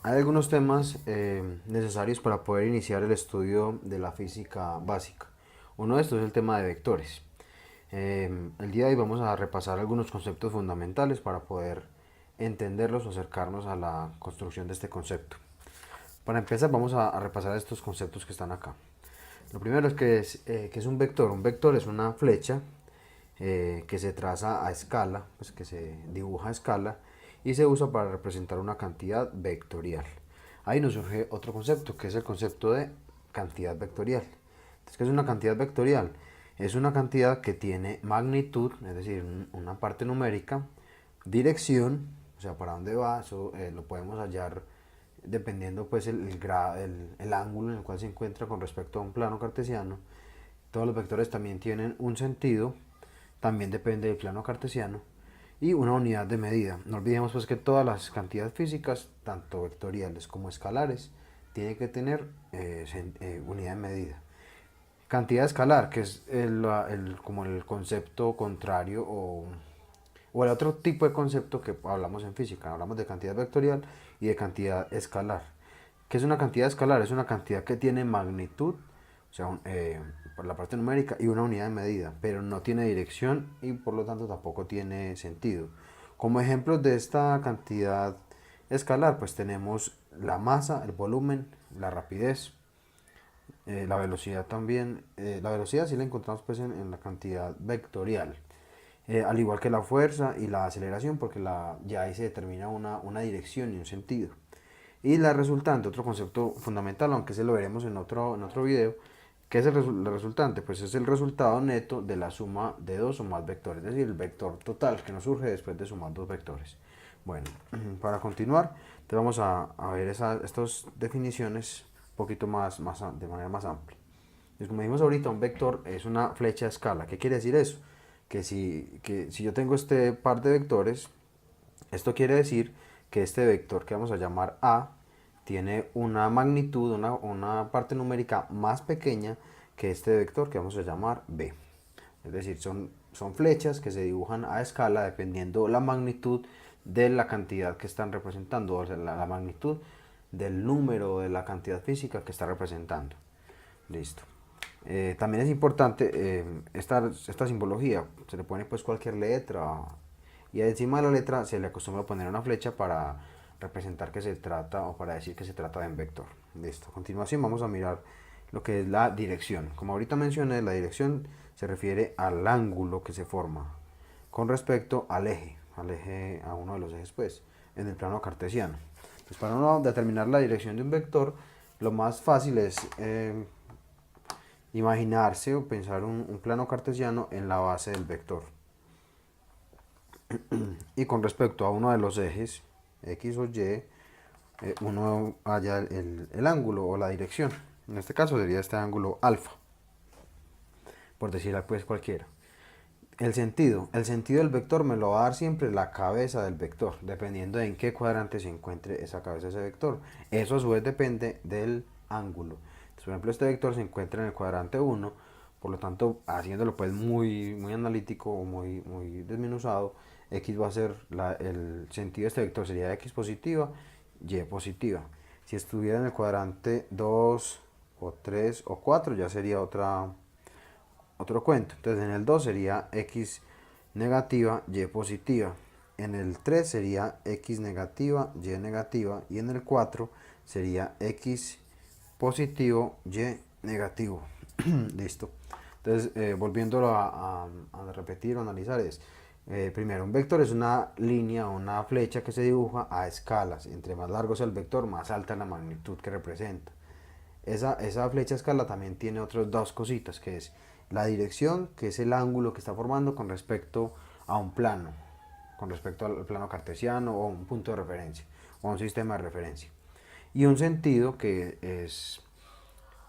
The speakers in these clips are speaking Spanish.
Hay algunos temas necesarios para poder iniciar el estudio de la física básica. Uno de estos es el tema de vectores. El día de hoy vamos a repasar algunos conceptos fundamentales para poder entenderlos o acercarnos a la construcción de este concepto. Para empezar vamos a repasar estos conceptos que están acá. Lo primero es que es un vector. Un vector es una flecha que se traza a escala, pues que se dibuja a escala y se usa para representar una cantidad vectorial. Ahí nos surge otro concepto, que es el concepto de cantidad vectorial. Entonces, ¿qué es una cantidad vectorial? Es una cantidad que tiene magnitud, es decir, una parte numérica, dirección, o sea, para dónde va, eso lo podemos hallar dependiendo pues el ángulo en el cual se encuentra con respecto a un plano cartesiano. Todos los vectores también tienen un sentido, también depende del plano cartesiano, y una unidad de medida. No olvidemos pues que todas las cantidades físicas, tanto vectoriales como escalares, tienen que tener unidad de medida. Cantidad escalar, que es como el concepto contrario o el otro tipo de concepto que hablamos en física. Hablamos de cantidad vectorial y de cantidad escalar. ¿Qué es una cantidad escalar? Es una cantidad que tiene magnitud, o sea, por la parte numérica, y una unidad de medida, pero no tiene dirección y por lo tanto tampoco tiene sentido. Como ejemplos de esta cantidad escalar, pues tenemos la masa, el volumen, la rapidez, la velocidad también. La velocidad sí la encontramos pues en la cantidad vectorial. Al igual que la fuerza y la aceleración, porque ya ahí se determina una dirección y un sentido. Y la resultante, otro concepto fundamental, aunque se lo veremos en otro video, ¿qué es la resultante? Pues es el resultado neto de la suma de dos o más vectores, es decir, el vector total que nos surge después de sumar dos vectores. Bueno, para continuar, te vamos a ver estas definiciones un poquito de manera más amplia. Pues como dijimos ahorita, un vector es una flecha a escala. ¿Qué quiere decir eso? Que si yo tengo este par de vectores, esto quiere decir que este vector que vamos a llamar A tiene una magnitud, una parte numérica más pequeña que este vector que vamos a llamar B. Es decir, son flechas que se dibujan a escala dependiendo la magnitud de la cantidad que están representando, o sea, la magnitud del número de la cantidad física que está representando. Listo. También es importante esta simbología. Se le pone pues cualquier letra y encima de la letra se le acostumbra a poner una flecha para representar que se trata o para decir que se trata de un vector. Listo. A continuación vamos a mirar lo que es la dirección. Como ahorita mencioné, la dirección se refiere al ángulo que se forma con respecto a uno de los ejes pues, en el plano cartesiano. Entonces, para uno determinar la dirección de un vector, lo más fácil es imaginarse o pensar un plano cartesiano en la base del vector. Y con respecto a uno de los ejes, X o Y, uno halla el ángulo o la dirección. En este caso sería este ángulo alfa, por decir pues cualquiera. El sentido del vector me lo va a dar siempre la cabeza del vector, dependiendo de en qué cuadrante se encuentre esa cabeza de ese vector. Eso a su vez depende del ángulo. Entonces, por ejemplo, este vector se encuentra en el cuadrante 1, por lo tanto, haciéndolo pues muy analítico o muy desmenuzado, x va a ser el sentido de este vector sería x positiva, y positiva. Si estuviera en el cuadrante 2 o 3 o 4 ya sería otro cuento. Entonces en el 2 sería x negativa, y positiva. En el 3 sería x negativa, y negativa. Y en el 4 sería x positivo, y negativo. Listo. Entonces, volviéndolo a repetir o analizar primero, un vector es una línea o una flecha que se dibuja a escalas. Entre más largo sea el vector, más alta es la magnitud que representa. Esa flecha a escala también tiene otras dos cositas, que es la dirección, que es el ángulo que está formando con respecto a un plano, con respecto al plano cartesiano o un punto de referencia, o un sistema de referencia. Y un sentido que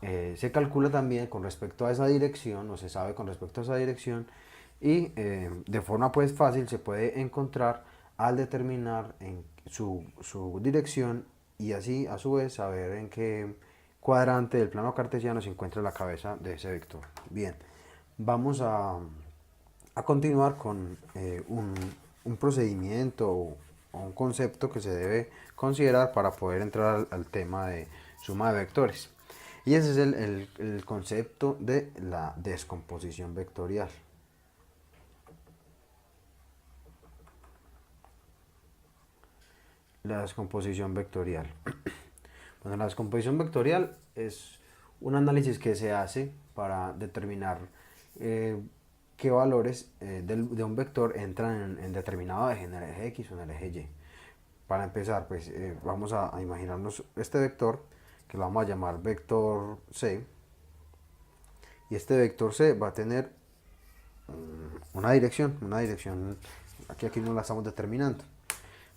se calcula también con respecto a esa dirección, o se sabe con respecto a esa dirección, y de forma pues fácil se puede encontrar al determinar en su dirección y así a su vez saber en qué cuadrante del plano cartesiano se encuentra la cabeza de ese vector. Bien, vamos a continuar con un procedimiento o un concepto que se debe considerar para poder entrar al tema de suma de vectores. Y ese es el concepto de la descomposición vectorial. La descomposición vectorial. Bueno, la descomposición vectorial es un análisis que se hace para determinar qué valores de un vector entran en determinado eje, en el eje X o en el eje Y. Para empezar, pues vamos a imaginarnos este vector, que lo vamos a llamar vector C, y este vector C va a tener una dirección, aquí no la estamos determinando.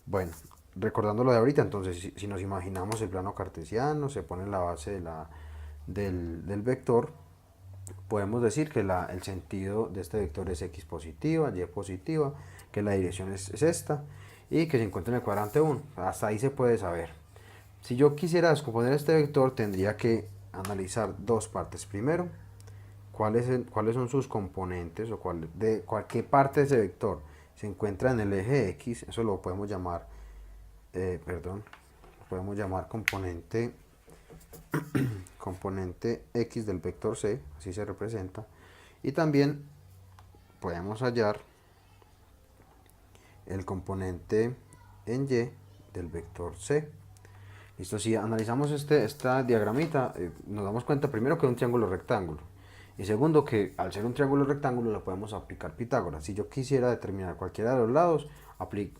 Bueno, recordando lo de ahorita, entonces si nos imaginamos el plano cartesiano, se pone en la base del vector, podemos decir que el sentido de este vector es X positiva, Y positiva, que la dirección es esta, y que se encuentra en el cuadrante 1. Hasta ahí se puede saber. Si yo quisiera descomponer este vector, tendría que analizar dos partes. Primero, cuáles son sus componentes, o qué parte de ese vector se encuentra en el eje X. Eso lo podemos llamar, componente X del vector C, así se representa. Y también podemos hallar el componente en Y del vector C. Listo, si analizamos esta diagramita, nos damos cuenta primero que es un triángulo rectángulo, y segundo que al ser un triángulo rectángulo le podemos aplicar Pitágoras. Si yo quisiera determinar cualquiera de los lados,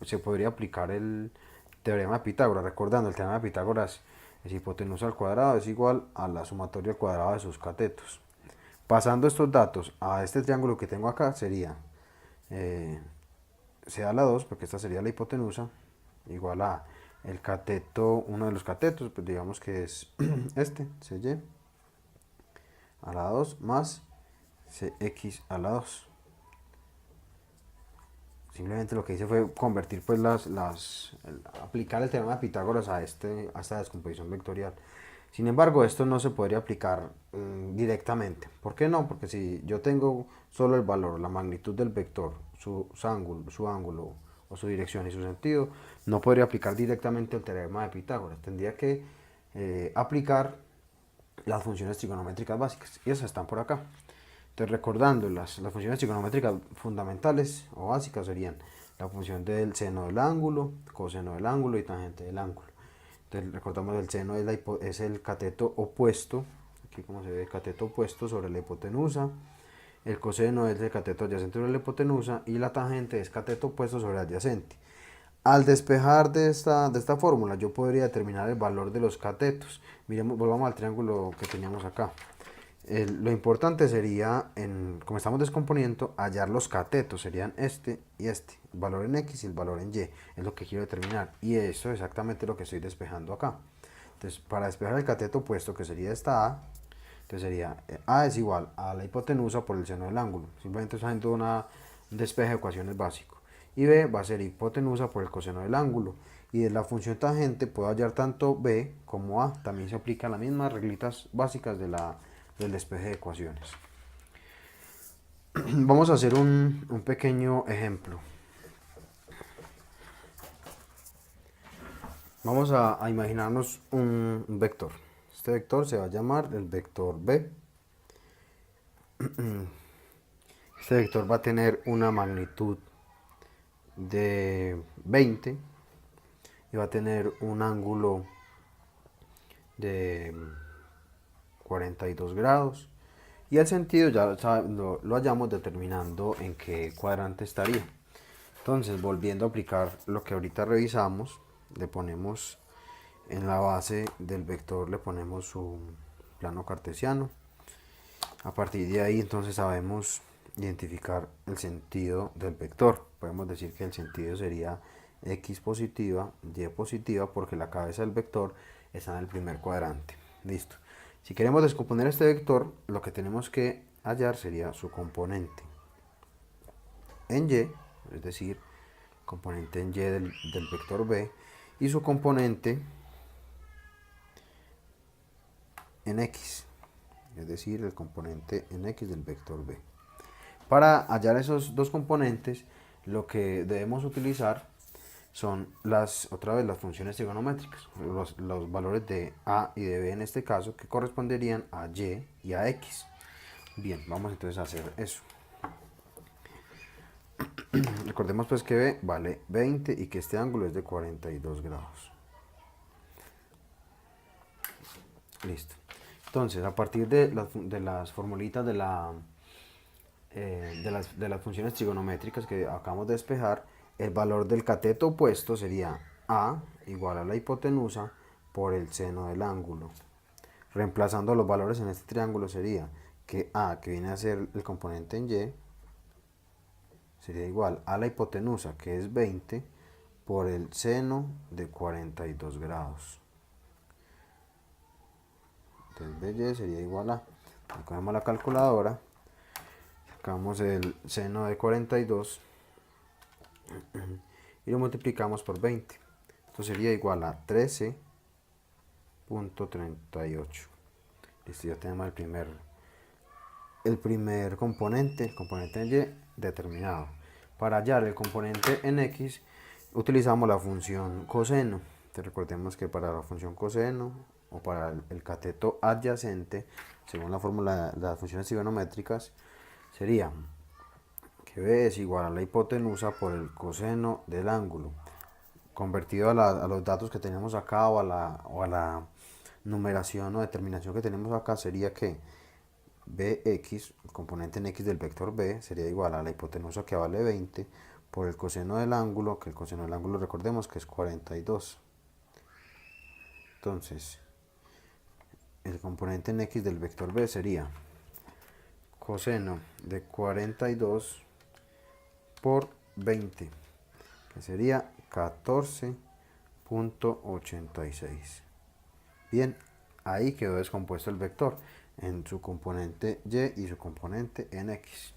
se podría aplicar el teorema de Pitágoras. Recordando, el teorema de Pitágoras es hipotenusa al cuadrado es igual a la sumatoria al cuadrado de sus catetos. Pasando estos datos a este triángulo que tengo acá, sería C a la 2, porque esta sería la hipotenusa, igual a el cateto, uno de los catetos, pues digamos que es este, CY a la 2 más CX a la 2. Simplemente lo que hice fue convertir, pues aplicar el teorema de Pitágoras a esta descomposición vectorial. Sin embargo, esto no se podría aplicar directamente. ¿Por qué no? Porque si yo tengo solo el valor, la magnitud del vector, su ángulo o su dirección y su sentido, no podría aplicar directamente el teorema de Pitágoras. Tendría que aplicar las funciones trigonométricas básicas, y esas están por acá. Entonces, recordando, las funciones trigonométricas fundamentales o básicas serían la función del seno del ángulo, coseno del ángulo y tangente del ángulo. Entonces, recordamos, el seno es el cateto opuesto, aquí como se ve, el cateto opuesto sobre la hipotenusa. El coseno es el cateto adyacente sobre la hipotenusa, y la tangente es cateto opuesto sobre adyacente. Al despejar de esta fórmula, yo podría determinar el valor de los catetos. Miremos, volvamos al triángulo que teníamos acá. Lo importante sería, como estamos descomponiendo, hallar los catetos, serían este y este, el valor en X y el valor en Y, es lo que quiero determinar, y eso es exactamente lo que estoy despejando acá. Entonces, para despejar el cateto opuesto, que sería esta A, entonces sería A es igual a la hipotenusa por el seno del ángulo, simplemente está haciendo un despeje de ecuaciones básico, y B va a ser hipotenusa por el coseno del ángulo, y de la función tangente puedo hallar tanto B como A. También se aplican las mismas reglitas básicas del despeje de ecuaciones. Vamos a hacer un pequeño ejemplo. Vamos a imaginarnos un vector. Este vector se va a llamar el vector B. Este vector va a tener una magnitud de 20 y va a tener un ángulo de 42 grados, y el sentido ya lo hallamos determinando en qué cuadrante estaría. Entonces, volviendo a aplicar lo que ahorita revisamos, le ponemos en la base del vector, le ponemos su plano cartesiano. A partir de ahí, entonces, sabemos identificar el sentido del vector. Podemos decir que el sentido sería X positiva, Y positiva, porque la cabeza del vector está en el primer cuadrante. Listo. Si queremos descomponer este vector, lo que tenemos que hallar sería su componente en Y, es decir, componente en Y del vector B, y su componente en X, es decir, el componente en X del vector B. Para hallar esos dos componentes, lo que debemos utilizar son otra vez las funciones trigonométricas, los valores de a y de b en este caso, que corresponderían a y y a x. Bien, vamos entonces a hacer eso. Recordemos pues que b vale 20 y que este ángulo es de 42 grados. Listo. Entonces, a partir de las formulitas de las funciones trigonométricas que acabamos de despejar, el valor del cateto opuesto sería a igual a la hipotenusa por el seno del ángulo. Reemplazando los valores en este triángulo sería que a, que viene a ser el componente en y, sería igual a la hipotenusa, que es 20, por el seno de 42 grados. Entonces BY sería igual a, cogemos la calculadora, sacamos el seno de 42 y lo multiplicamos por 20. Esto sería igual a 13.38. Listo, ya tenemos el primer componente, el componente en y determinado. Para hallar el componente en x utilizamos la función coseno. Entonces recordemos que para la función coseno o para el cateto adyacente, según la fórmula de las funciones trigonométricas, sería que b es igual a la hipotenusa por el coseno del ángulo. Convertido a los datos que tenemos acá o a la numeración o determinación que tenemos acá, sería que bx, el componente en x del vector b, sería igual a la hipotenusa, que vale 20, por el coseno del ángulo, que el coseno del ángulo recordemos que es 42. Entonces, el componente en x del vector b sería coseno de 42 por 20, que sería 14.86. Bien, ahí quedó descompuesto el vector en su componente y y su componente en x.